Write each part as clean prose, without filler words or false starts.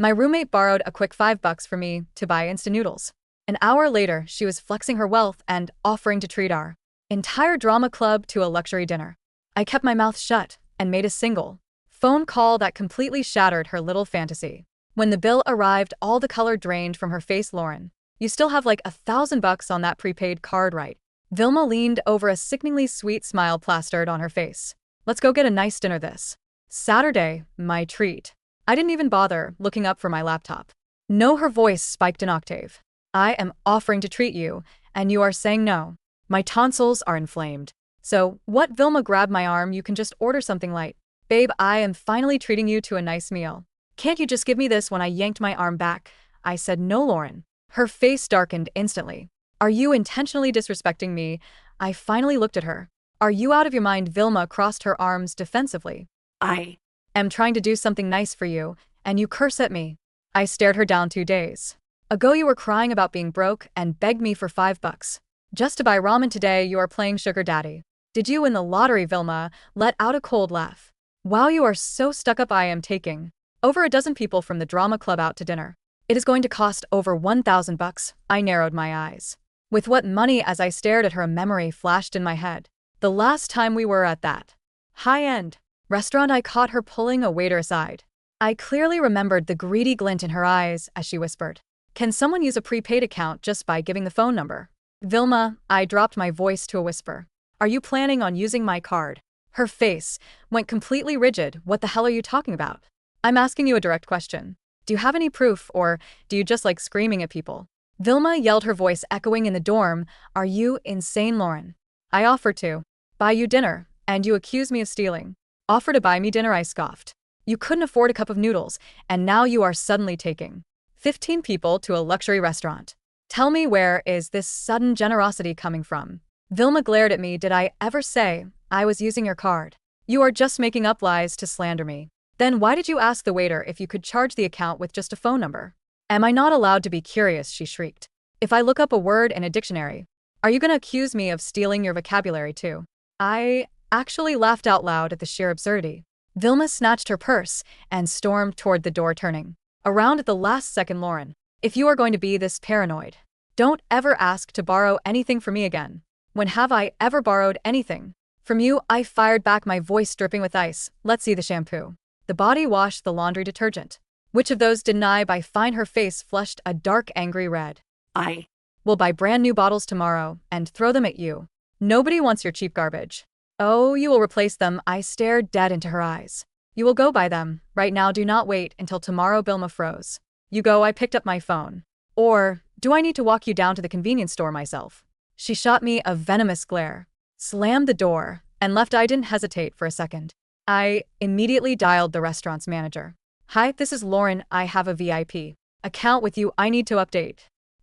My roommate borrowed a quick $5 from me to buy instant noodles. An hour later, she was flexing her wealth and offering to treat our entire drama club to a luxury dinner. I kept my mouth shut and made a single phone call that completely shattered her little fantasy. When the bill arrived, all the color drained from her face. Lauren, you still have like $1,000 on that prepaid card, right? Vilma leaned over, a sickeningly sweet smile plastered on her face. Let's go get a nice dinner this Saturday, my treat. I didn't even bother looking up for my laptop. No, her voice spiked an octave. I am offering to treat you, and you are saying no. My tonsils are inflamed. So, what? Vilma grabbed my arm. You can just order something light. Babe, I am finally treating you to a nice meal. Can't you just give me this? When I yanked my arm back, I said no, Lauren. Her face darkened instantly. Are you intentionally disrespecting me? I finally looked at her. Are you out of your mind? Vilma crossed her arms defensively. I am trying to do something nice for you, and you curse at me. I stared her down. 2 days ago you were crying about being broke and begged me for $5 just to buy ramen. Today you are playing sugar daddy. Did you win the lottery? Vilma let out a cold laugh. Wow, you are so stuck up. I am taking over a dozen people from the drama club out to dinner. It is going to cost over $1,000. I narrowed my eyes. With what money? As I stared at her, a memory flashed in my head. The last time we were at that high-end restaurant. I caught her pulling a waiter aside. I clearly remembered the greedy glint in her eyes as she whispered, "Can someone use a prepaid account just by giving the phone number?" Vilma, I dropped my voice to a whisper. Are you planning on using my card? Her face went completely rigid. What the hell are you talking about? I'm asking you a direct question. Do you have any proof, or do you just like screaming at people? Vilma yelled, her voice echoing in the dorm. Are you insane, Lauren? I offered to buy you dinner, and you accuse me of stealing. Offer to buy me dinner? I scoffed. You couldn't afford a cup of noodles, and now you are suddenly taking 15 people to a luxury restaurant. Tell me, where is this sudden generosity coming from? Vilma glared at me. Did I ever say I was using your card? You are just making up lies to slander me. Then why did you ask the waiter if you could charge the account with just a phone number? Am I not allowed to be curious? She shrieked. If I look up a word in a dictionary, are you going to accuse me of stealing your vocabulary too? I actually laughed out loud at the sheer absurdity. Vilma snatched her purse and stormed toward the door, turning around at the last second. Lauren, if you are going to be this paranoid, don't ever ask to borrow anything from me again. When have I ever borrowed anything from you? I fired back, my voice dripping with ice. Let's see the shampoo, the body wash, the laundry detergent. Which of those didn't I buy? Fine. Her face flushed a dark, angry red. I will buy brand new bottles tomorrow and throw them at you. Nobody wants your cheap garbage. Oh, you will replace them? I stared dead into her eyes. You will go buy them right now. Do not wait until tomorrow. Vilma froze. You go. I picked up my phone. Or do I need to walk you down to the convenience store myself? She shot me a venomous glare, slammed the door, and left. I didn't hesitate for a second. I immediately dialed the restaurant's manager. Hi, this is Lauren. I have a VIP account with you. I need to update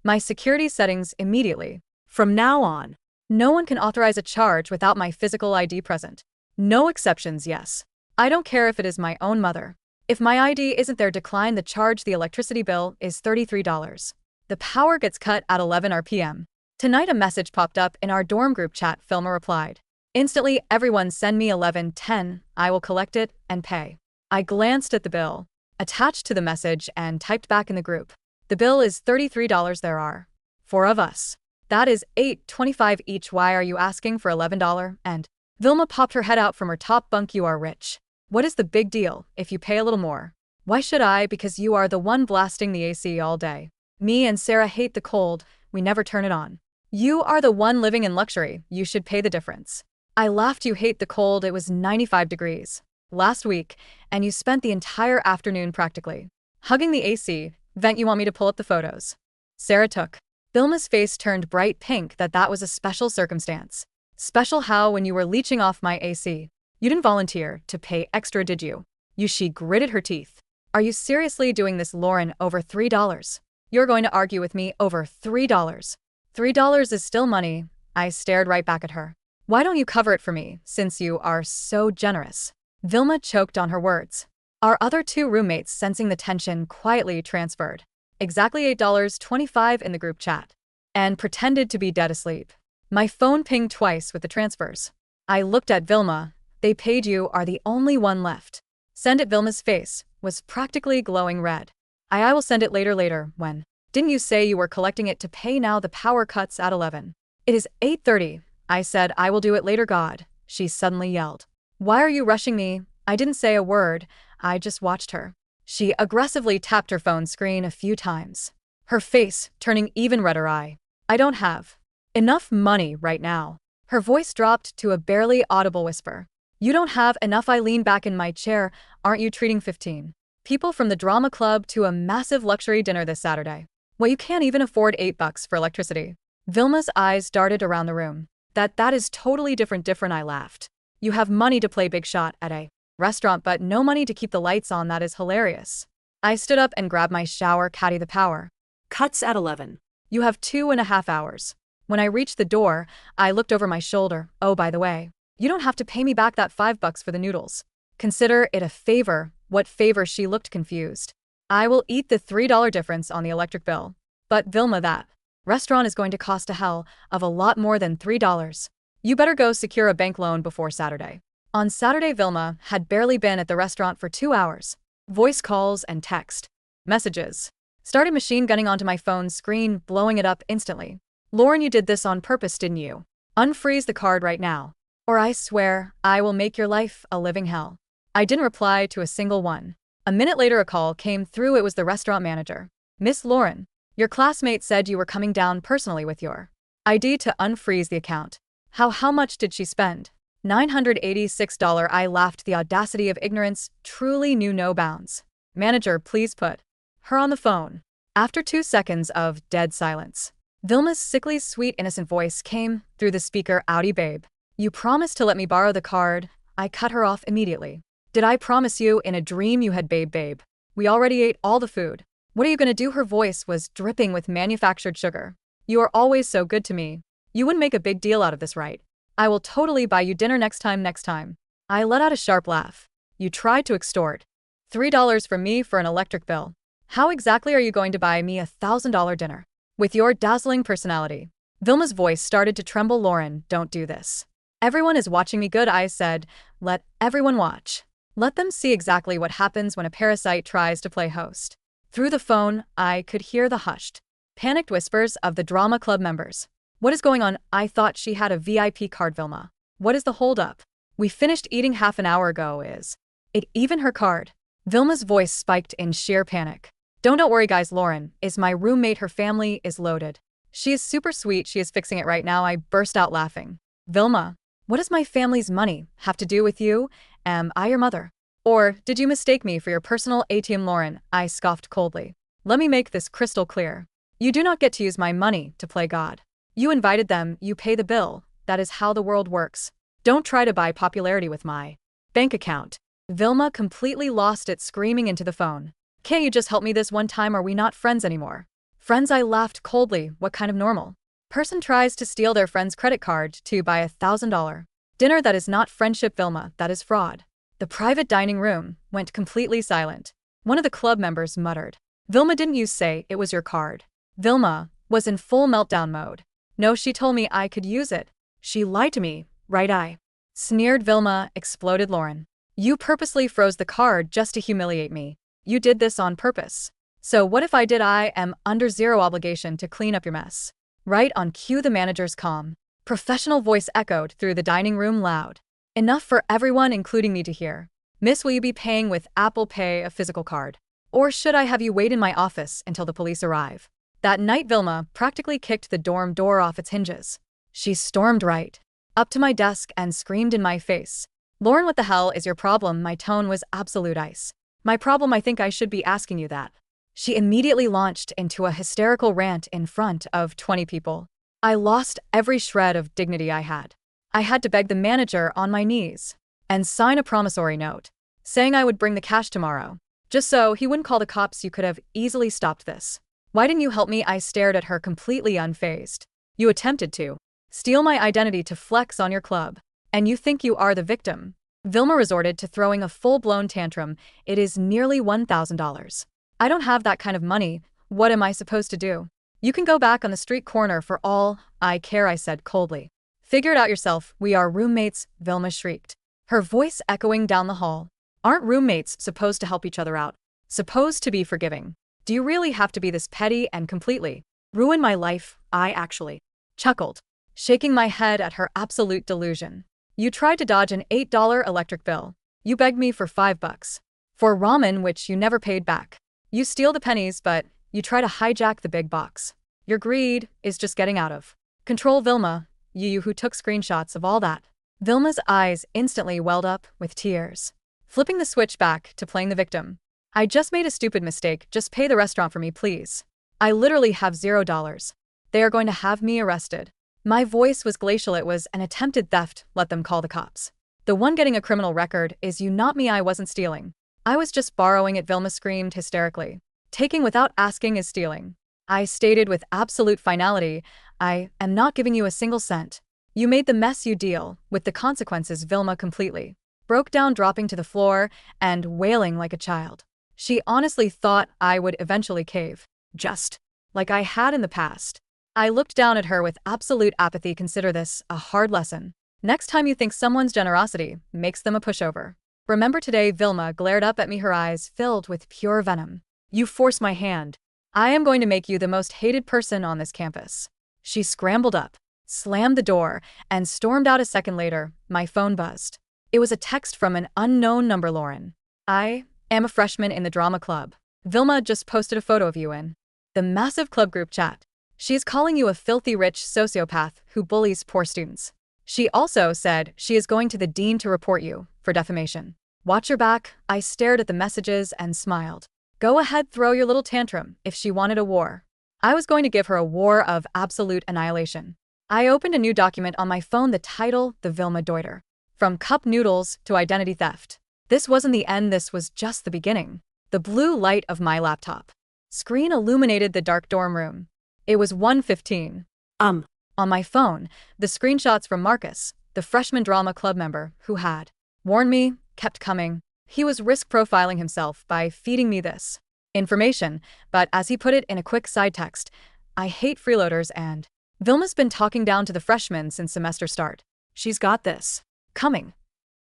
my security settings immediately. From now on, no one can authorize a charge without my physical ID present. No exceptions, yes. I don't care if it is my own mother. If my ID isn't there, decline the charge. The electricity bill is $33. The power gets cut at 11 p.m. Tonight. A message popped up in our dorm group chat. Vilma replied. Instantly, everyone send me 11:10. I will collect it and pay. I glanced at the bill attached to the message and typed back in the group. The bill is $33. There are 4 of us. That is $8.25 each. Why are you asking for $11? And Vilma popped her head out from her top bunk. You are rich. What is the big deal if you pay a little more? Why should I? Because you are the one blasting the AC all day. Me and Sarah hate the cold. We never turn it on. You are the one living in luxury. You should pay the difference. I laughed. You hate the cold. It was 95 degrees last week, and you spent the entire afternoon practically hugging the AC vent. You want me to pull up the photos? Sarah took. Vilma's face turned bright pink. That was a special circumstance. Special how? When you were leeching off my AC. You didn't volunteer to pay extra, did you? She gritted her teeth. Are you seriously doing this, Lauren? Over $3. You're going to argue with me over $3. $3 is still money. I stared right back at her. Why don't you cover it for me, since you are so generous? Vilma choked on her words. Our other 2 roommates, sensing the tension, quietly transferred exactly $8.25 in the group chat and pretended to be dead asleep. My phone pinged twice with the transfers. I looked at Vilma. They paid. You are the only one left. Send it. Vilma's face was practically glowing red. I will send it later. When? Didn't you say you were collecting it to pay now? The power cuts at 11. It is 8:30. I said I will do it later. God, she suddenly yelled. Why are you rushing me? I didn't say a word. I just watched her. She aggressively tapped her phone screen a few times, her face turning even redder. I don't have enough money right now. Her voice dropped to a barely audible whisper. You don't have enough? I leaned back in my chair. Aren't you treating 15 people from the drama club to a massive luxury dinner this Saturday? Well, you can't even afford $8 for electricity. Vilma's eyes darted around the room. That is totally different. I laughed. You have money to play big shot at a restaurant, but no money to keep the lights on. That is hilarious. I stood up and grabbed my shower caddy. The power cuts at 11. You have 2.5 hours. When I reached the door, I looked over my shoulder. Oh, by the way, you don't have to pay me back that $5 for the noodles. Consider it a favor. What favor? She looked confused. I will eat the $3 difference on the electric bill. But Vilma, that restaurant is going to cost a hell of a lot more than $3. You better go secure a bank loan before Saturday. On Saturday, Vilma had barely been at the restaurant for 2 hours. Voice calls and text messages started machine gunning onto my phone screen, blowing it up instantly. Lauren, you did this on purpose, didn't you? Unfreeze the card right now, or I swear I will make your life a living hell. I didn't reply to a single one. A minute later, a call came through. It was the restaurant manager. Miss Lauren, your classmate said you were coming down personally with your ID to unfreeze the account. How much did she spend? $986. I laughed. The audacity of ignorance truly knew no bounds. Manager, please put her on the phone. After 2 seconds of dead silence, Vilma's sickly, sweet, innocent voice came through the speaker. Outie, babe. You promised to let me borrow the card. I cut her off immediately. Did I promise you in a dream you had babe? We already ate all the food. What are you gonna do? Her voice was dripping with manufactured sugar. You are always so good to me. You wouldn't make a big deal out of this, right? I will totally buy you dinner next time. I let out a sharp laugh. You tried to extort $3 from me for an electric bill. How exactly are you going to buy me a $1,000 dinner? With your dazzling personality. Vilma's voice started to tremble. Lauren, don't do this. Everyone is watching me. Good, I said. Let everyone watch. Let them see exactly what happens when a parasite tries to play host. Through the phone, I could hear the hushed, panicked whispers of the drama club members. What is going on? I thought she had a VIP card. Vilma, what is the holdup? We finished eating half an hour ago. Is it even her card? Vilma's voice spiked in sheer panic. Don't worry, guys. Lauren is my roommate. Her family is loaded. She is super sweet. She is fixing it right now. I burst out laughing. Vilma, what does my family's money have to do with you? Am I your mother? Or did you mistake me for your personal ATM? Lauren, I scoffed coldly. Let me make this crystal clear. You do not get to use my money to play God. You invited them, you pay the bill. That is how the world works. Don't try to buy popularity with my bank account. Vilma completely lost it, screaming into the phone. Can't you just help me this one time? Are we not friends anymore? Friends? I laughed coldly. What kind of normal person tries to steal their friend's credit card to buy a $1,000 dinner? That is not friendship, Vilma. That is fraud. The private dining room went completely silent. One of the club members muttered, Vilma, didn't you say it was your card? Vilma was in full meltdown mode. No, she told me I could use it. She lied to me, right? I sneered. Vilma, exploded Lauren. You purposely froze the card just to humiliate me. You did this on purpose. So what if I did? I am under zero obligation to clean up your mess. Right on cue, the manager's calm, professional voice echoed through the dining room loud. Enough for everyone, including me, to hear. Miss, will you be paying with Apple Pay, a physical card? Or should I have you wait in my office until the police arrive? That night, Vilma practically kicked the dorm door off its hinges. She stormed right up to my desk and screamed in my face. Lauren, what the hell is your problem? My tone was absolute ice. My problem? I think I should be asking you that. She immediately launched into a hysterical rant in front of 20 people. I lost every shred of dignity I had. I had to beg the manager on my knees and sign a promissory note saying I would bring the cash tomorrow, just so he wouldn't call the cops. You could have easily stopped this. Why didn't you help me? I stared at her, completely unfazed. You attempted to steal my identity to flex on your club, and you think you are the victim. Vilma resorted to throwing a full-blown tantrum. It is nearly $1,000. I don't have that kind of money. What am I supposed to do? You can go back on the street corner for all I care, I said coldly. Figure it out yourself. We are roommates, Vilma shrieked, her voice echoing down the hall. Aren't roommates supposed to help each other out? Supposed to be forgiving? Do you really have to be this petty and completely ruin my life? I actually chuckled, shaking my head at her absolute delusion. You tried to dodge an $8 electric bill. You begged me for $5 for ramen, which you never paid back. You steal the pennies, but you try to hijack the big box. Your greed is just getting out of control, Vilma. You who took screenshots of all that. Vilma's eyes instantly welled up with tears, flipping the switch back to playing the victim. I just made a stupid mistake. Just pay the restaurant for me, please. I literally have $0. They are going to have me arrested. My voice was glacial. It was an attempted theft. Let them call the cops. The one getting a criminal record is you, not me. I wasn't stealing. I was just borrowing it, Vilma screamed hysterically. Taking without asking is stealing. I stated with absolute finality, I am not giving you a single cent. You made the mess, you deal with the consequences. Vilma completely broke down, dropping to the floor and wailing like a child. She honestly thought I would eventually cave, just like I had in the past. I looked down at her with absolute apathy. Consider this a hard lesson. Next time you think someone's generosity makes them a pushover, remember today. Vilma glared up at me, her eyes filled with pure venom. You force my hand. I am going to make you the most hated person on this campus. She scrambled up, slammed the door, and stormed out. A second later, my phone buzzed. It was a text from an unknown number. Lauren, I am a freshman in the drama club. Vilma just posted a photo of you in the massive club group chat. She is calling you a filthy rich sociopath who bullies poor students. She also said she is going to the dean to report you for defamation. Watch your back. I stared at the messages and smiled. Go ahead, throw your little tantrum. If she wanted a war, I was going to give her a war of absolute annihilation. I opened a new document on my phone, the title, The Vilma Deuter. From cup noodles to identity theft. This wasn't the end, this was just the beginning. The blue light of my laptop screen illuminated the dark dorm room. It was 1:15. On my phone, the screenshots from Marcus, the freshman drama club member who had warned me, kept coming. He was risk profiling himself by feeding me this information, but as he put it in a quick side text, I hate freeloaders and Vilma's been talking down to the freshmen since semester start. She's got this coming.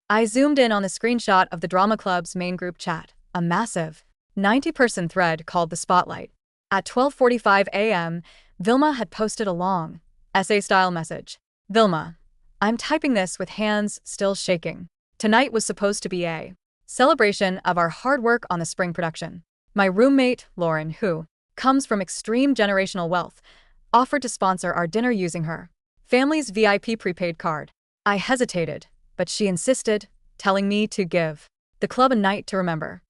I zoomed in on the screenshot of the drama club's main group chat, a massive 90-person thread called The Spotlight. At 12:45 a.m., Vilma had posted a long, essay-style message. Vilma, I'm typing this with hands still shaking. Tonight was supposed to be a celebration of our hard work on the spring production. My roommate, Lauren, who comes from extreme generational wealth, offered to sponsor our dinner using her family's VIP prepaid card. I hesitated, but she insisted, telling me to give the club a night to remember.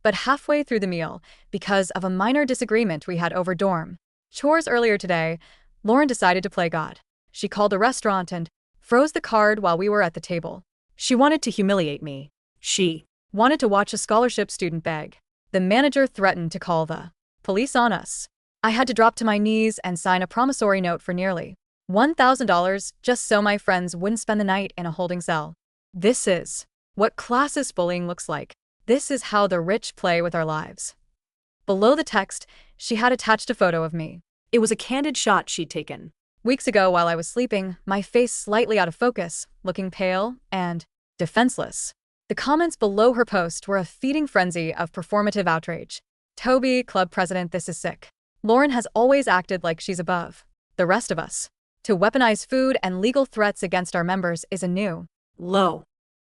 But halfway through the meal, because of a minor disagreement we had over dorm chores earlier today, Lauren decided to play God. She called a restaurant and froze the card while we were at the table. She wanted to humiliate me. She wanted to watch a scholarship student beg. The manager threatened to call the police on us. I had to drop to my knees and sign a promissory note for nearly $1,000 just so my friends wouldn't spend the night in a holding cell. This is what classist bullying looks like. This is how the rich play with our lives. Below the text, she had attached a photo of me. It was a candid shot she'd taken weeks ago while I was sleeping, my face slightly out of focus, looking pale and defenseless. The comments below her post were a feeding frenzy of performative outrage. Toby, club president, this is sick. Lauren has always acted like she's above the rest of us. To weaponize food and legal threats against our members is a new low.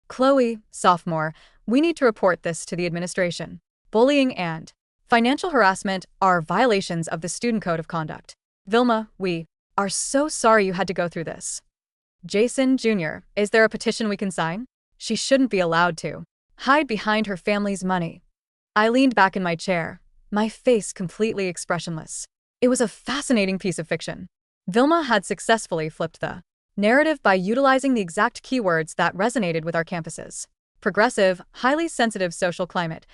Chloe, sophomore, we need to report this to the administration. Bullying and financial harassment are violations of the Student Code of Conduct. Vilma, we are so sorry you had to go through this. Jason, Jr., is there a petition we can sign? She shouldn't be allowed to hide behind her family's money. I leaned back in my chair, my face completely expressionless. It was a fascinating piece of fiction. Vilma had successfully flipped the narrative by utilizing the exact keywords that resonated with our campuses: progressive, highly sensitive social climate,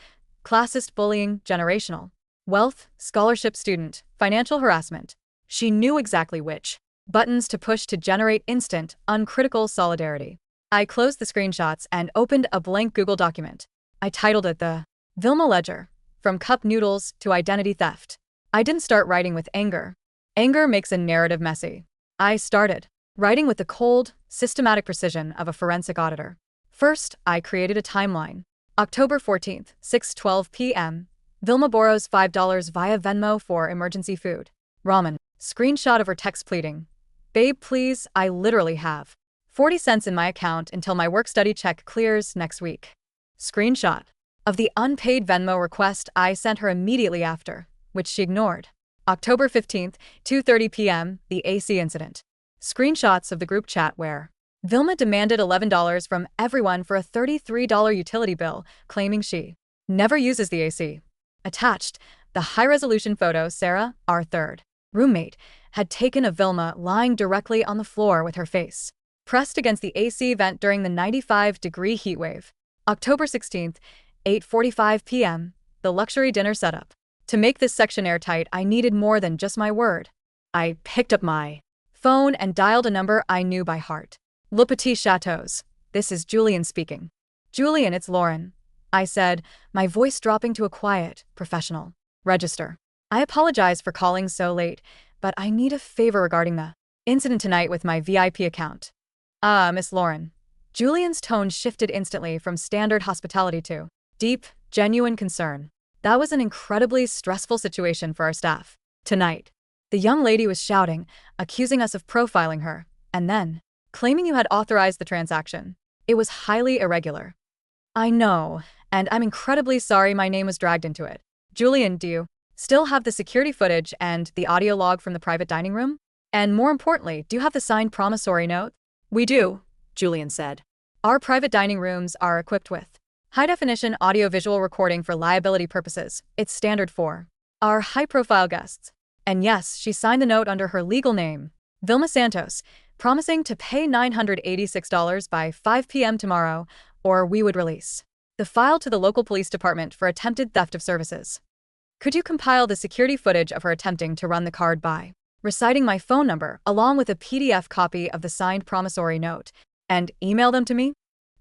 classist bullying, generational wealth, scholarship student, financial harassment. She knew exactly which buttons to push to generate instant, uncritical solidarity. I closed the screenshots and opened a blank Google document. I titled it the Vilma Ledger, From Cup Noodles to Identity Theft. I didn't start writing with anger. Anger makes a narrative messy. I started writing with the cold, systematic precision of a forensic auditor. First, I created a timeline. October 14th, 6:12 p.m. Vilma borrows $5 via Venmo for emergency food. Ramen. Screenshot of her text pleading. Babe, please, I literally have 40 cents in my account until my work-study check clears next week. Screenshot of the unpaid Venmo request I sent her immediately after, which she ignored. October 15th, 2:30 p.m., the AC incident. Screenshots of the group chat where Vilma demanded $11 from everyone for a $33 utility bill, claiming she never uses the AC. Attached, the high-resolution photo Sarah, our third roommate, had taken of Vilma lying directly on the floor with her face pressed against the AC vent during the 95-degree heatwave. October 16th, 8:45 p.m., the luxury dinner setup. To make this section airtight, I needed more than just my word. I picked up my phone and dialed a number I knew by heart. Le Petit Chateaux. This is Julian speaking. Julian, it's Lauren, I said, my voice dropping to a quiet, professional register. I apologize for calling so late, but I need a favor regarding the incident tonight with my VIP account. Miss Lauren. Julian's tone shifted instantly from standard hospitality to deep, genuine concern. That was an incredibly stressful situation for our staff. Tonight, the young lady was shouting, accusing us of profiling her, and then claiming you had authorized the transaction. It was highly irregular. I know, and I'm incredibly sorry my name was dragged into it. Julian, do you still have the security footage and the audio log from the private dining room? And more importantly, do you have the signed promissory note? We do, Julian said. Our private dining rooms are equipped with high-definition audio-visual recording for liability purposes. It's standard for our high-profile guests. And yes, she signed the note under her legal name, Vilma Santos, promising to pay $986 by 5 p.m. tomorrow, or we would release the file to the local police department for attempted theft of services. Could you compile the security footage of her attempting to run the card by reciting my phone number along with a PDF copy of the signed promissory note and email them to me?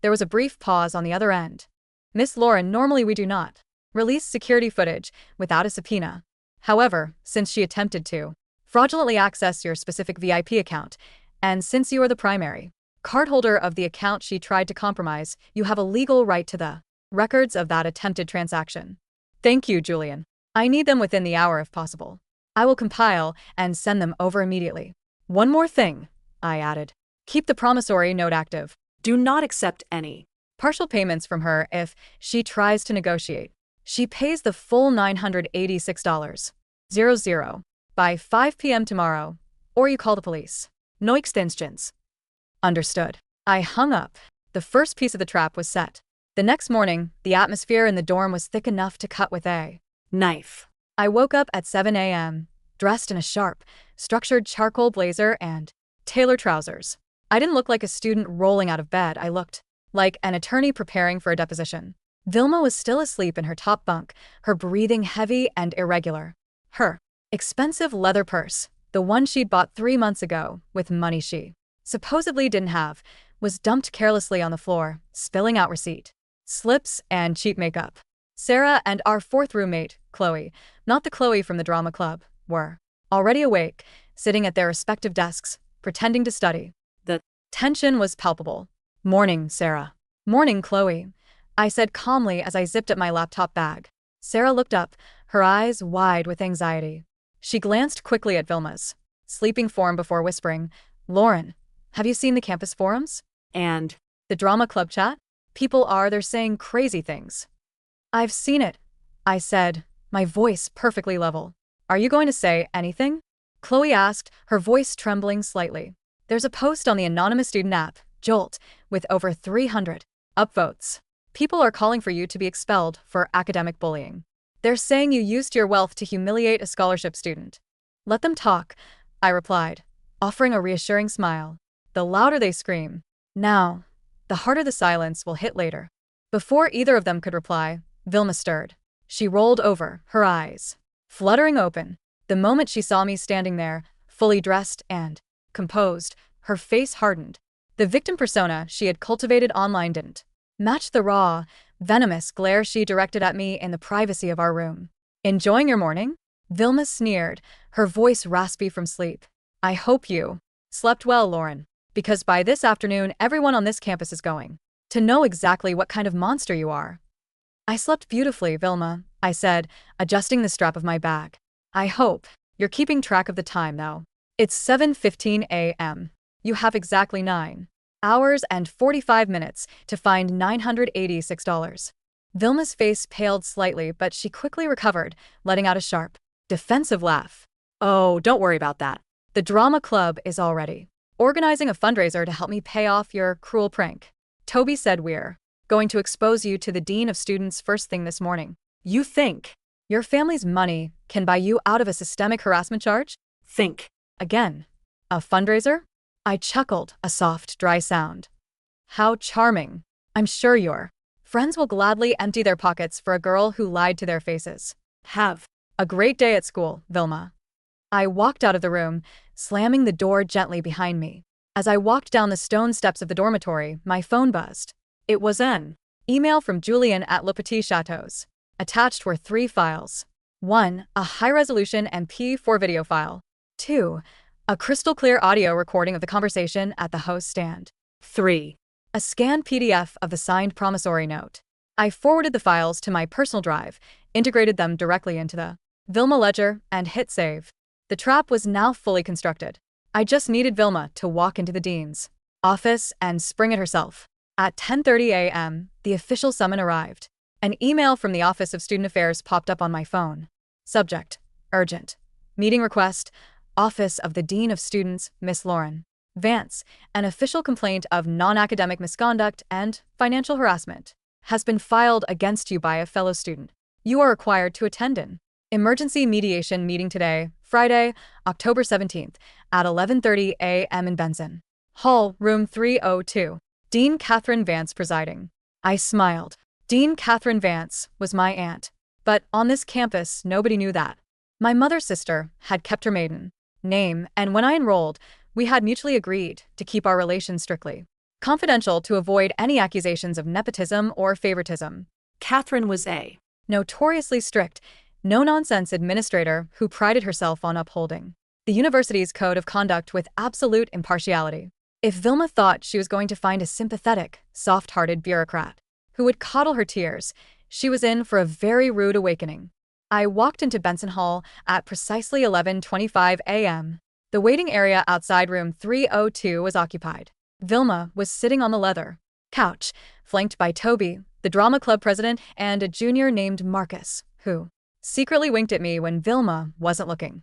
There was a brief pause on the other end. Miss Lauren, normally we do not release security footage without a subpoena. However, since she attempted to fraudulently access your specific VIP account, and since you are the primary cardholder of the account she tried to compromise, you have a legal right to the records of that attempted transaction. Thank you, Julian. I need them within the hour if possible. I will compile and send them over immediately. One more thing, I added. Keep the promissory note active. Do not accept any partial payments from her if she tries to negotiate. She pays the full $986.00 by 5 p.m. tomorrow, or you call the police. No extensions. Understood. I hung up. The first piece of the trap was set. The next morning, the atmosphere in the dorm was thick enough to cut with a knife. I woke up at 7 a.m., dressed in a sharp, structured charcoal blazer and tailored trousers. I didn't look like a student rolling out of bed. I looked like an attorney preparing for a deposition. Vilma was still asleep in her top bunk, her breathing heavy and irregular. Her expensive leather purse, the one she'd bought 3 months ago with money she supposedly didn't have, was dumped carelessly on the floor, spilling out receipt, slips, and cheap makeup. Sarah and our fourth roommate, Chloe, not the Chloe from the drama club, were already awake, sitting at their respective desks, pretending to study. The tension was palpable. Morning, Sarah. Morning, Chloe, I said calmly as I zipped up my laptop bag. Sarah looked up, her eyes wide with anxiety. She glanced quickly at Vilma's sleeping form before whispering, Lauren, have you seen the campus forums? And the drama club chat? They're saying crazy things. I've seen it, I said, my voice perfectly level. Are you going to say anything? Chloe asked, her voice trembling slightly. There's a post on the anonymous student app, Jolt, with over 300 upvotes. People are calling for you to be expelled for academic bullying. They're saying you used your wealth to humiliate a scholarship student. Let them talk, I replied, offering a reassuring smile. The louder they scream now, the harder the silence will hit later. Before either of them could reply, Vilma stirred. She rolled over, her eyes fluttering open. The moment she saw me standing there, fully dressed and composed, her face hardened. The victim persona she had cultivated online didn't match the raw, venomous glare she directed at me in the privacy of our room. Enjoying your morning? Vilma sneered, her voice raspy from sleep. I hope you slept well, Lauren, because by this afternoon everyone on this campus is going to know exactly what kind of monster you are. I slept beautifully, Vilma, I said, adjusting the strap of my bag. I hope you're keeping track of the time, though. It's 7:15 a.m. You have exactly 9 hours and 45 minutes to find $986. Vilma's face paled slightly, but she quickly recovered, letting out a sharp, defensive laugh. Oh, don't worry about that. The drama club is already organizing a fundraiser to help me pay off your cruel prank. Toby said we're going to expose you to the dean of students first thing this morning. You think your family's money can buy you out of a systemic harassment charge? Think. Again. A fundraiser? I chuckled, a soft, dry sound. How charming. I'm sure your friends will gladly empty their pockets for a girl who lied to their faces. Have a great day at school, Vilma. I walked out of the room, slamming the door gently behind me. As I walked down the stone steps of the dormitory, my phone buzzed. It was an email from Julian at Le Petit Chateaux. Attached were 3 files. 1. A high-resolution MP4 video file. 2. A crystal-clear audio recording of the conversation at the host stand. 3. A scanned PDF of the signed promissory note. I forwarded the files to my personal drive, integrated them directly into the Vilma ledger, and hit save. The trap was now fully constructed. I just needed Vilma to walk into the dean's office and spring it herself. At 10:30 a.m., the official summon arrived. An email from the Office of Student Affairs popped up on my phone. Subject: Urgent. Meeting request. Office of the Dean of Students, Miss Lauren Vance. An official complaint of non-academic misconduct and financial harassment has been filed against you by a fellow student. You are required to attend an emergency mediation meeting today, Friday, October 17th, at 11:30 a.m. in Benson Hall, room 302. Dean Catherine Vance presiding. I smiled. Dean Catherine Vance was my aunt. But on this campus, nobody knew that. My mother's sister had kept her maiden name, and when I enrolled, we had mutually agreed to keep our relations strictly confidential to avoid any accusations of nepotism or favoritism. Catherine was a notoriously strict, no-nonsense administrator who prided herself on upholding the university's code of conduct with absolute impartiality. If Vilma thought she was going to find a sympathetic, soft-hearted bureaucrat who would coddle her tears, she was in for a very rude awakening. I walked into Benson Hall at precisely 11:25 a.m. The waiting area outside room 302 was occupied. Vilma was sitting on the leather couch, flanked by Toby, the drama club president, and a junior named Marcus, who secretly winked at me when Vilma wasn't looking.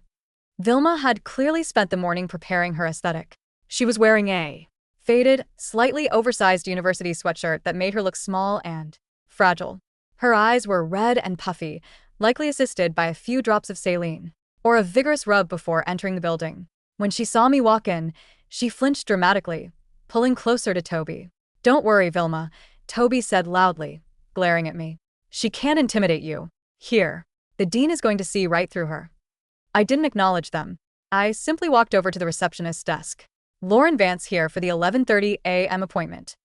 Vilma had clearly spent the morning preparing her aesthetic. She was wearing a faded, slightly oversized university sweatshirt that made her look small and fragile. Her eyes were red and puffy, likely assisted by a few drops of saline, or a vigorous rub before entering the building. When she saw me walk in, she flinched dramatically, pulling closer to Toby. Don't worry, Vilma, Toby said loudly, glaring at me. She can't intimidate you. Here. The dean is going to see right through her. I didn't acknowledge them. I simply walked over to the receptionist's desk. Lauren Vance here for the 11:30 a.m. appointment.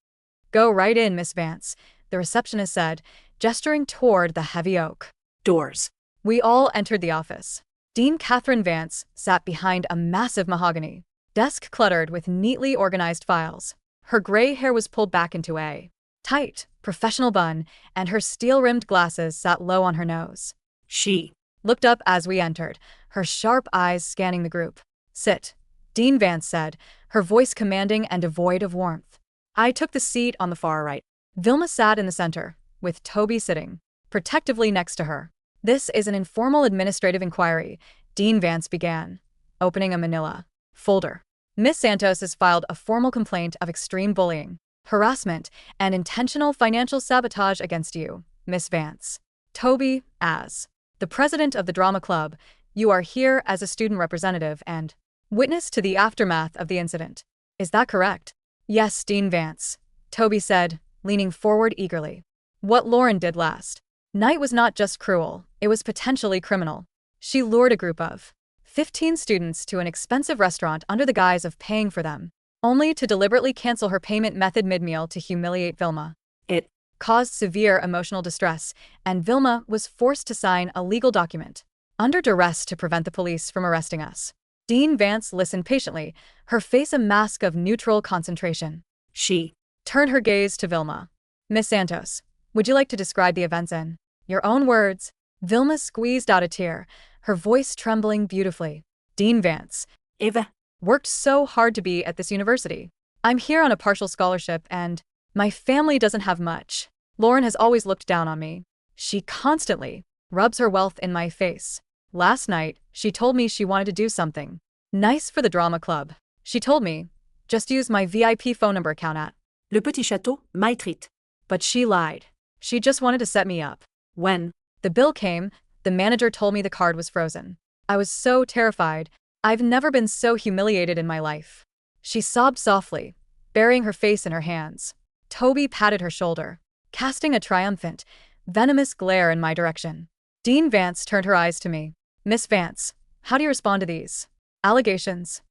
Go right in, Miss Vance, the receptionist said, gesturing toward the heavy oak doors. We all entered the office. Dean Catherine Vance sat behind a massive mahogany desk cluttered with neatly organized files. Her gray hair was pulled back into a tight, professional bun, and her steel-rimmed glasses sat low on her nose. She looked up as we entered, her sharp eyes scanning the group. Sit, Dean Vance said, her voice commanding and devoid of warmth. I took the seat on the far right. Vilma sat in the center, with Toby sitting protectively next to her. This is an informal administrative inquiry, Dean Vance began, opening a manila folder. Miss Santos has filed a formal complaint of extreme bullying, harassment, and intentional financial sabotage against you, Miss Vance. Toby, as the president of the drama club, you are here as a student representative and witness to the aftermath of the incident. Is that correct? Yes, Dean Vance, Toby said, leaning forward eagerly. What Lauren did last night was not just cruel, it was potentially criminal. She lured a group of 15 students to an expensive restaurant under the guise of paying for them, only to deliberately cancel her payment method mid-meal to humiliate Vilma. It caused severe emotional distress, and Vilma was forced to sign a legal document under duress to prevent the police from arresting us. Dean Vance listened patiently, her face a mask of neutral concentration. She turned her gaze to Vilma. Miss Santos, would you like to describe the events in your own words? Vilma squeezed out a tear, her voice trembling beautifully. Dean Vance. Eva. Worked so hard to be at this university. I'm here on a partial scholarship and my family doesn't have much. Lauren has always looked down on me. She constantly rubs her wealth in my face. Last night, she told me she wanted to do something nice for the drama club. She told me, just use my VIP phone number account at Le Petit Château, my treat. But she lied. She just wanted to set me up. When the bill came, the manager told me the card was frozen. I was so terrified. I've never been so humiliated in my life. She sobbed softly, burying her face in her hands. Toby patted her shoulder, casting a triumphant, venomous glare in my direction. Dean Vance turned her eyes to me. Miss Vance, how do you respond to these allegations?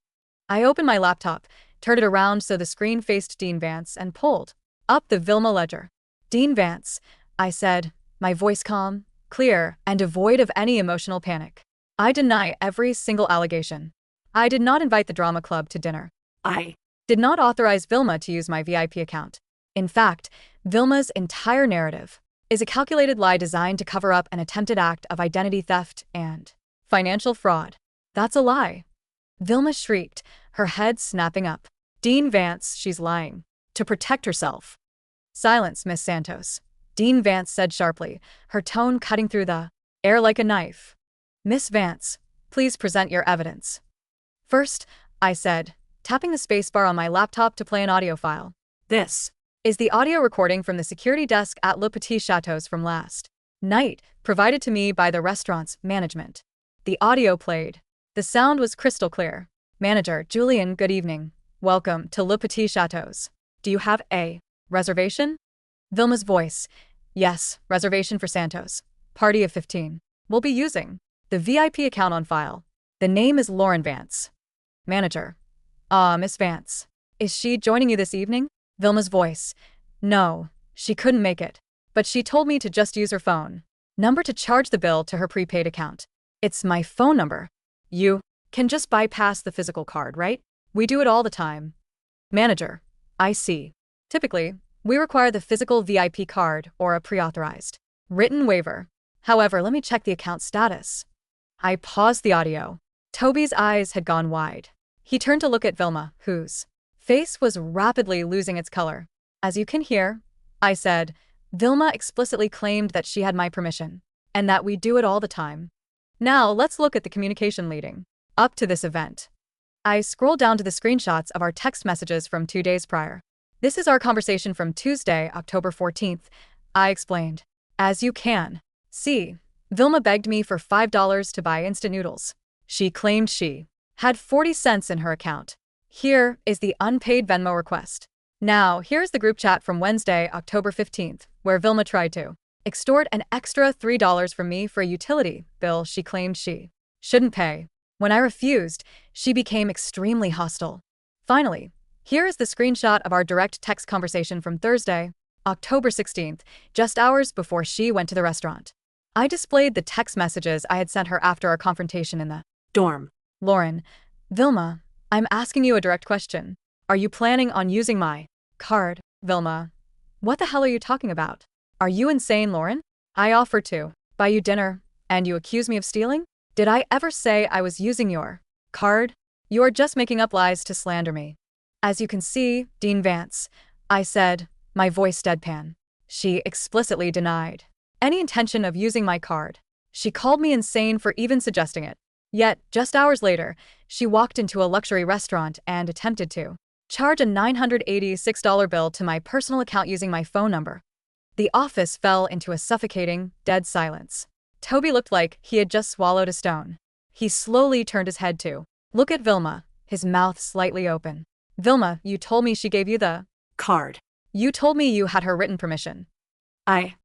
I opened my laptop, turned it around so the screen faced Dean Vance, and pulled up the Vilma ledger. Dean Vance, I said, my voice calm, clear, and devoid of any emotional panic. I deny every single allegation. I did not invite the drama club to dinner. I did not authorize Vilma to use my VIP account. In fact, Vilma's entire narrative is a calculated lie designed to cover up an attempted act of identity theft and financial fraud. That's a lie. Vilma shrieked, her head snapping up. Dean Vance, she's lying. To protect herself. Silence, Miss Santos. Dean Vance said sharply, her tone cutting through the air like a knife. Miss Vance, please present your evidence. First, I said, tapping the spacebar on my laptop to play an audio file. This is the audio recording from the security desk at Le Petit Château's from last night, provided to me by the restaurant's management. The audio played. The sound was crystal clear. Manager, Julian, good evening. Welcome to Le Petit Château's. Do you have a reservation? Vilma's voice. Yes, reservation for Santos. Party of 15. We'll be using the VIP account on file. The name is Lauren Vance. Manager. Miss Vance. Is she joining you this evening? Vilma's voice. No, she couldn't make it. But she told me to just use her phone number to charge the bill to her prepaid account. It's my phone number. You can just bypass the physical card, right? We do it all the time. Manager. I see. Typically, we require the physical VIP card or a pre-authorized written waiver. However, let me check the account status. I paused the audio. Toby's eyes had gone wide. He turned to look at Vilma, whose face was rapidly losing its color. As you can hear, I said, Vilma explicitly claimed that she had my permission, and that we do it all the time. Now, let's look at the communication leading up to this event. I scrolled down to the screenshots of our text messages from 2 days prior. This is our conversation from Tuesday, October 14th, I explained. As you can see, Vilma begged me for $5 to buy instant noodles. She claimed she had 40 cents in her account. Here is the unpaid Venmo request. Now, here's the group chat from Wednesday, October 15th, where Vilma tried to extort an extra $3 from me for a utility bill she claimed she shouldn't pay. When I refused, she became extremely hostile. Finally, here is the screenshot of our direct text conversation from Thursday, October 16th, just hours before she went to the restaurant. I displayed the text messages I had sent her after our confrontation in the dorm. Lauren. Vilma, I'm asking you a direct question. Are you planning on using my card? Vilma. What the hell are you talking about? Are you insane, Lauren? I offered to buy you dinner, and you accuse me of stealing? Did I ever say I was using your card? You are just making up lies to slander me. As you can see, Dean Vance, I said, my voice deadpan. She explicitly denied any intention of using my card. She called me insane for even suggesting it. Yet, just hours later, she walked into a luxury restaurant and attempted to charge a $986 bill to my personal account using my phone number. The office fell into a suffocating, dead silence. Toby looked like he had just swallowed a stone. He slowly turned his head to look at Vilma, his mouth slightly open. Vilma, you told me she gave you the card. You told me you had her written permission. I.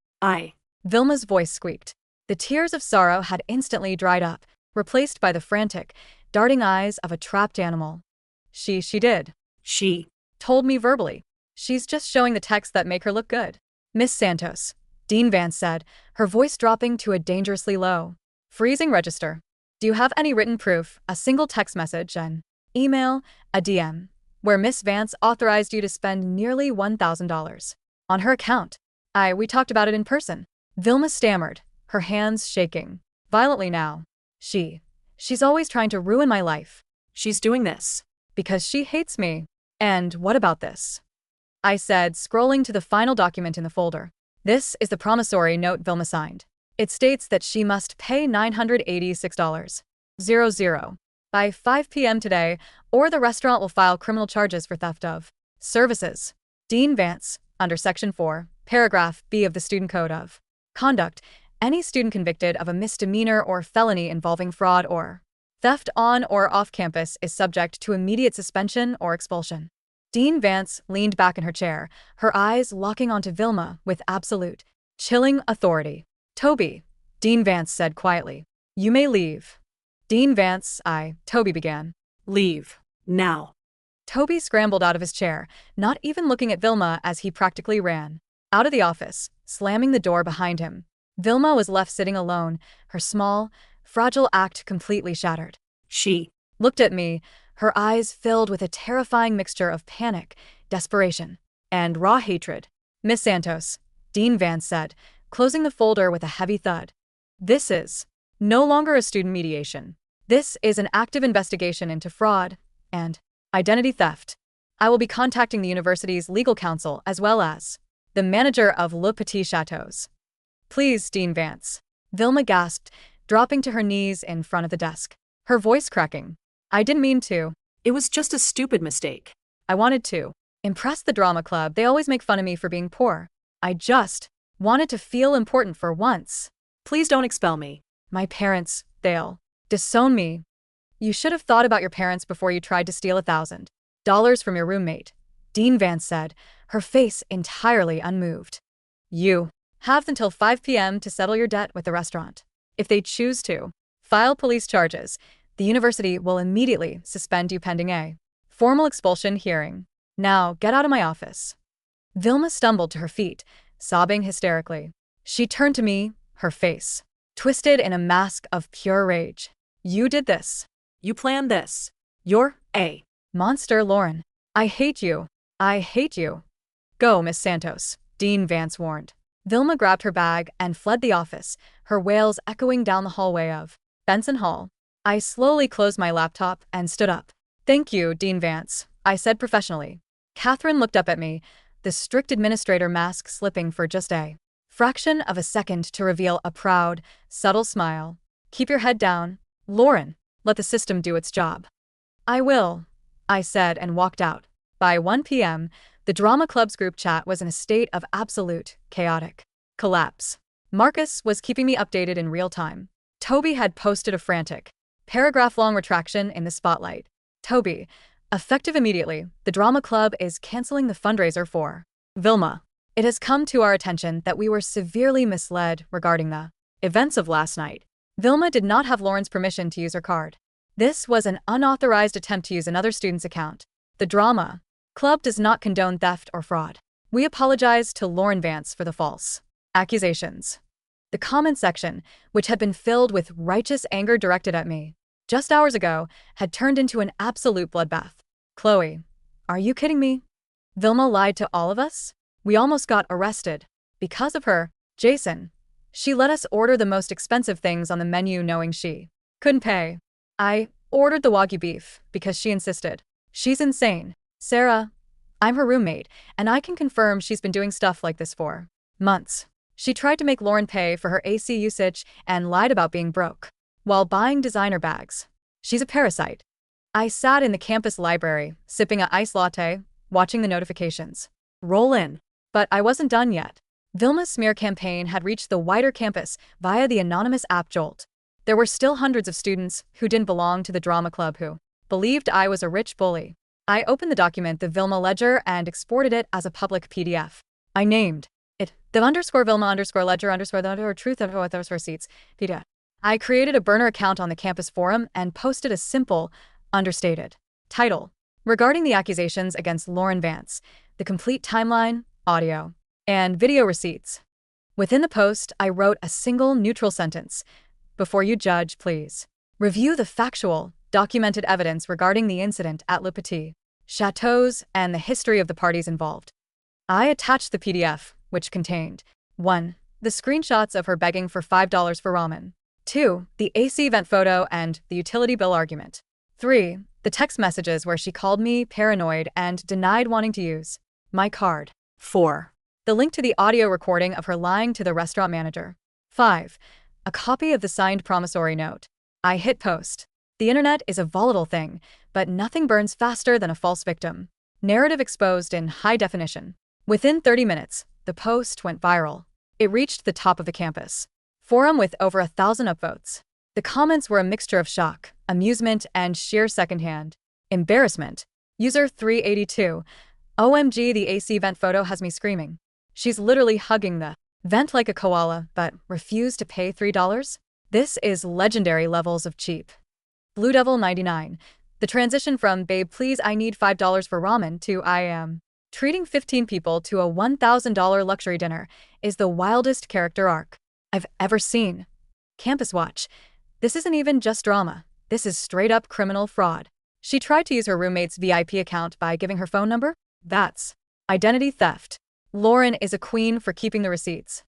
Vilma's voice squeaked. The tears of sorrow had instantly dried up, replaced by the frantic, darting eyes of a trapped animal. She did. She told me verbally. She's just showing the texts that make her look good. Miss Santos, Dean Vance said, her voice dropping to a dangerously low, freezing register. Do you have any written proof, a single text message, an email, a DM, where Miss Vance authorized you to spend nearly $1,000 on her account? We talked about it in person. Vilma stammered, her hands shaking violently now. She's always trying to ruin my life. She's doing this. Because she hates me. And what about this? I said, scrolling to the final document in the folder. This is the promissory note Vilma signed. It states that she must pay $986.00 by 5 p.m. today, or the restaurant will file criminal charges for theft of services. Dean Vance, under Section 4, Paragraph B of the Student Code of Conduct, any student convicted of a misdemeanor or felony involving fraud or theft on or off campus is subject to immediate suspension or expulsion. Dean Vance leaned back in her chair, her eyes locking onto Vilma with absolute, chilling authority. Toby, Dean Vance said quietly. You may leave. Dean Vance, Toby began. Leave. Now. Toby scrambled out of his chair, not even looking at Vilma as he practically ran out of the office, slamming the door behind him. Vilma was left sitting alone, her small, fragile act completely shattered. She looked at me, her eyes filled with a terrifying mixture of panic, desperation, and raw hatred. Miss Santos, Dean Vance said, closing the folder with a heavy thud. This is no longer a student mediation. This is an active investigation into fraud and identity theft. I will be contacting the university's legal counsel as well as the manager of Le Petit Chateaux. Please, Dean Vance. Vilma gasped, dropping to her knees in front of the desk, her voice cracking. I didn't mean to. It was just a stupid mistake. I wanted to impress the drama club. They always make fun of me for being poor. I just wanted to feel important for once. Please don't expel me. My parents, they'll disown me. You should have thought about your parents before you tried to steal $1,000 from your roommate, Dean Vance said, her face entirely unmoved. You have until 5 p.m. to settle your debt with the restaurant. If they choose to file police charges, the university will immediately suspend you pending a formal expulsion hearing. Now, get out of my office. Vilma stumbled to her feet, sobbing hysterically. She turned to me, her face twisted in a mask of pure rage. You did this. You planned this. You're a monster, Lauren. I hate you. I hate you. Go, Miss Santos, Dean Vance warned. Vilma grabbed her bag and fled the office, her wails echoing down the hallway of Benson Hall. I slowly closed my laptop and stood up. Thank you, Dean Vance, I said professionally. Catherine looked up at me, the strict administrator mask slipping for just a fraction of a second to reveal a proud, subtle smile. Keep your head down, Lauren. Let the system do its job. I will, I said and walked out. By 1 p.m., the drama club's group chat was in a state of absolute, chaotic collapse. Marcus was keeping me updated in real time. Toby had posted a frantic, paragraph-long retraction in the spotlight. Toby, effective immediately, the drama club is canceling the fundraiser for Vilma. It has come to our attention that we were severely misled regarding the events of last night. Vilma did not have Lauren's permission to use her card. This was an unauthorized attempt to use another student's account. The drama club does not condone theft or fraud. We apologize to Lauren Vance for the false accusations. The comment section, which had been filled with righteous anger directed at me just hours ago, had turned into an absolute bloodbath. Chloe, are you kidding me? Vilma lied to all of us? We almost got arrested. Because of her, Jason. She let us order the most expensive things on the menu knowing she couldn't pay. I ordered the Wagyu beef because she insisted. She's insane. Sarah, I'm her roommate, and I can confirm she's been doing stuff like this for months. She tried to make Lauren pay for her AC usage and lied about being broke while buying designer bags. She's a parasite. I sat in the campus library, sipping an iced latte, watching the notifications roll in. But I wasn't done yet. Vilma's smear campaign had reached the wider campus via the anonymous app Jolt. There were still hundreds of students who didn't belong to the drama club who believed I was a rich bully. I opened the document, the Vilma ledger, and exported it as a public PDF. I named it the _Vilma_ledger_truth_receipts PDF. I created a burner account on the campus forum and posted a simple, understated title regarding the accusations against Lauren Vance, the complete timeline, audio, and video receipts. Within the post, I wrote a single neutral sentence. Before you judge, please review the factual, documented evidence regarding the incident at Le Petit Chateaux and the history of the parties involved. I attached the PDF, which contained 1. The screenshots of her begging for $5 for ramen. 2. The AC vent photo and the utility bill argument. 3. The text messages where she called me paranoid and denied wanting to use my card. 4. The link to the audio recording of her lying to the restaurant manager. 5. A copy of the signed promissory note. I hit post. The internet is a volatile thing, but nothing burns faster than a false victim. Narrative exposed in high definition. Within 30 minutes, the post went viral. It reached the top of the campus forum with over 1,000 upvotes. The comments were a mixture of shock, amusement, and sheer secondhand embarrassment. User 382. OMG, the AC vent photo has me screaming. She's literally hugging the vent like a koala, but refused to pay $3? This is legendary levels of cheap. Blue Devil 99. The transition from babe please I need $5 for ramen to I am treating 15 people to a $1,000 luxury dinner is the wildest character arc I've ever seen. Campus Watch. This isn't even just drama. This is straight up criminal fraud. She tried to use her roommate's VIP account by giving her phone number? That's identity theft. Lauren is a queen for keeping the receipts.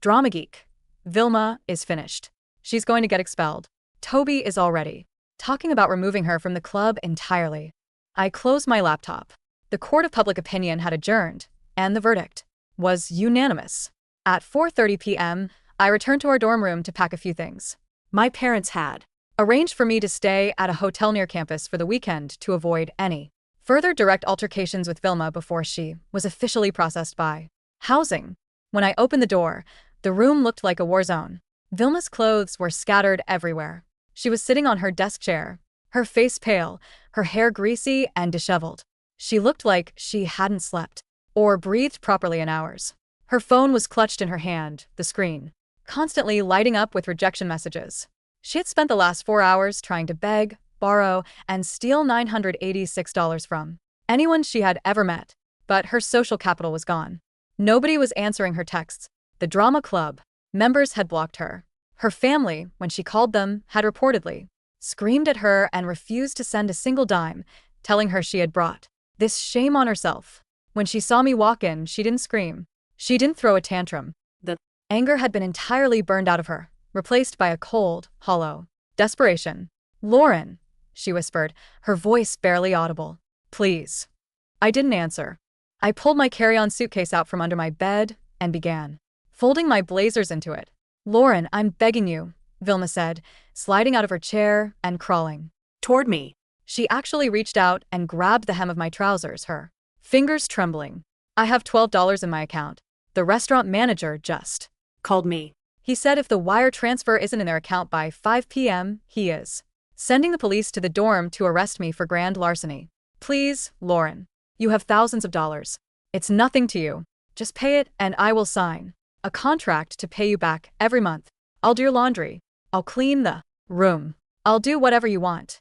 Drama Geek. Vilma is finished. She's going to get expelled. Toby is already talking about removing her from the club entirely. I closed my laptop. The court of public opinion had adjourned, and the verdict was unanimous. At 4:30 p.m., I returned to our dorm room to pack a few things. My parents had arranged for me to stay at a hotel near campus for the weekend to avoid any further direct altercations with Vilma before she was officially processed by housing. When I opened the door, the room looked like a war zone. Vilma's clothes were scattered everywhere. She was sitting on her desk chair, her face pale, her hair greasy and disheveled. She looked like she hadn't slept or breathed properly in hours. Her phone was clutched in her hand, the screen constantly lighting up with rejection messages. She had spent the last 4 hours trying to beg, borrow, and steal $986 from anyone she had ever met, but her social capital was gone. Nobody was answering her texts. The drama club members had blocked her. Her family, when she called them, had reportedly screamed at her and refused to send a single dime, telling her she had brought this shame on herself. When she saw me walk in, she didn't scream. She didn't throw a tantrum. The anger had been entirely burned out of her, replaced by a cold, hollow desperation. Lauren, she whispered, her voice barely audible. Please. I didn't answer. I pulled my carry-on suitcase out from under my bed and began folding my blazers into it. Lauren, I'm begging you, Vilma said, sliding out of her chair and crawling Toward me. She actually reached out and grabbed the hem of my trousers, her fingers trembling. I have $12 in my account. The restaurant manager just Called me. He said if the wire transfer isn't in their account by 5 p.m., he is sending the police to the dorm to arrest me for grand larceny. Please, Lauren. You have thousands of dollars. It's nothing to you. Just pay it and I will sign a contract to pay you back every month. I'll do your laundry. I'll clean the room. I'll do whatever you want.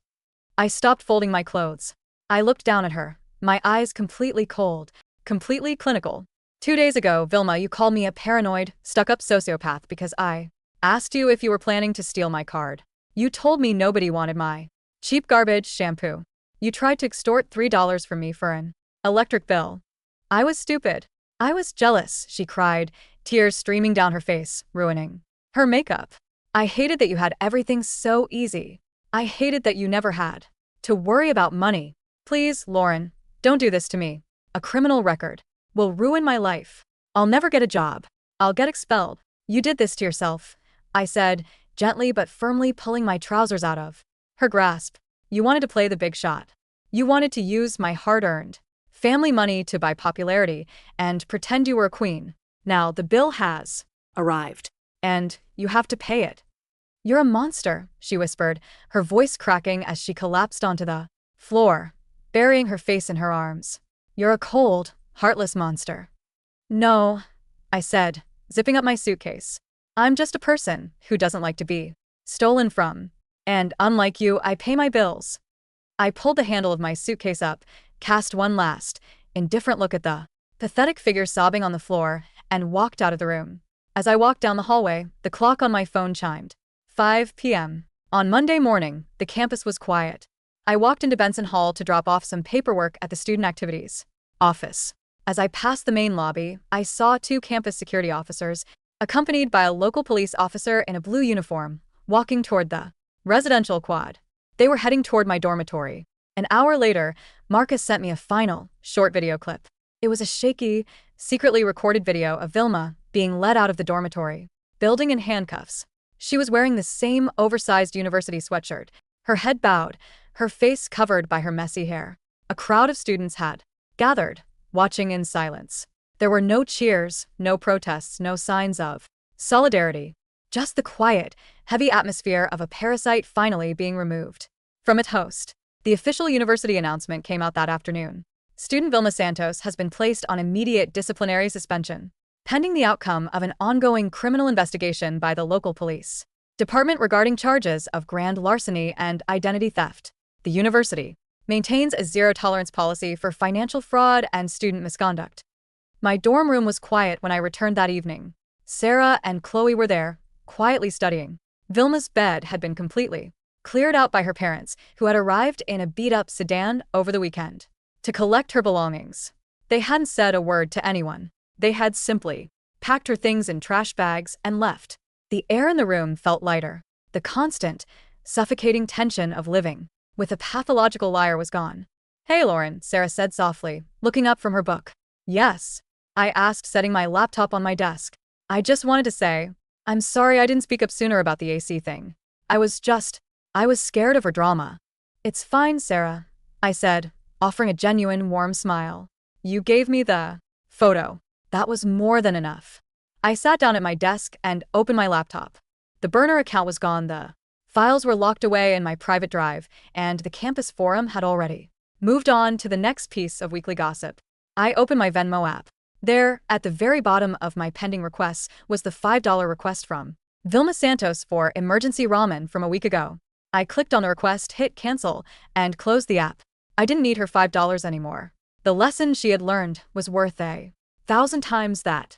I stopped folding my clothes. I looked down at her, my eyes completely cold, completely clinical. 2 days ago, Vilma, you called me a paranoid, stuck-up sociopath because I asked you if you were planning to steal my card. You told me nobody wanted my cheap garbage shampoo. You tried to extort $3 from me for an electric bill. I was stupid. I was jealous, she cried, tears streaming down her face, ruining her makeup. I hated that you had everything so easy. I hated that you never had to worry about money. Please, Lauren, don't do this to me. A criminal record will ruin my life. I'll never get a job. I'll get expelled. You did this to yourself, I said, gently but firmly pulling my trousers out of her grasp. You wanted to play the big shot. You wanted to use my hard-earned family money to buy popularity and pretend you were a queen. Now the bill has Arrived. and you have to pay it. You're a monster, she whispered, her voice cracking as she collapsed onto the floor, burying her face in her arms. You're a cold, heartless monster. No, I said, zipping up my suitcase. I'm just a person who doesn't like to be stolen from. And unlike you, I pay my bills. I pulled the handle of my suitcase up, cast one last, indifferent look at the pathetic figure sobbing on the floor, and walked out of the room. As I walked down the hallway, the clock on my phone chimed. 5 p.m. On Monday morning, the campus was quiet. I walked into Benson Hall to drop off some paperwork at the student activities office. As I passed the main lobby, I saw 2 campus security officers accompanied by a local police officer in a blue uniform, walking toward the residential quad. They were heading toward my dormitory. An hour later, Marcus sent me a final, short video clip. It was a shaky, secretly recorded video of Vilma being led out of the dormitory, building in handcuffs. She was wearing the same oversized university sweatshirt, her head bowed, her face covered by her messy hair. A crowd of students had gathered, watching in silence. There were no cheers, no protests, no signs of solidarity. Just the quiet, heavy atmosphere of a parasite finally being removed from its host. The official university announcement came out that afternoon. Student Vilma Santos has been placed on immediate disciplinary suspension, pending the outcome of an ongoing criminal investigation by the local police department regarding charges of grand larceny and identity theft. The university maintains a zero-tolerance policy for financial fraud and student misconduct. My dorm room was quiet when I returned that evening. Sarah and Chloe were there, quietly studying. Vilma's bed had been completely cleared out by her parents, who had arrived in a beat-up sedan over the weekend to collect her belongings. They hadn't said a word to anyone. They had simply packed her things in trash bags and left. The air in the room felt lighter. The constant, suffocating tension of living with a pathological liar was gone. "Hey, Lauren," Sarah said softly, looking up from her book. "Yes?" I asked, setting my laptop on my desk. "I just wanted to say, I'm sorry I didn't speak up sooner about the AC thing. I was scared of her drama." "It's fine, Sarah," I said, offering a genuine warm smile. "You gave me the photo. That was more than enough." I sat down at my desk and opened my laptop. The burner account was gone, the files were locked away in my private drive, and the campus forum had already moved on to the next piece of weekly gossip. I opened my Venmo app. There, at the very bottom of my pending requests, was the $5 request from Vilma Santos for emergency ramen from a week ago. I clicked on the request, hit cancel, and closed the app. I didn't need her $5 anymore. The lesson she had learned was worth 1,000 times that.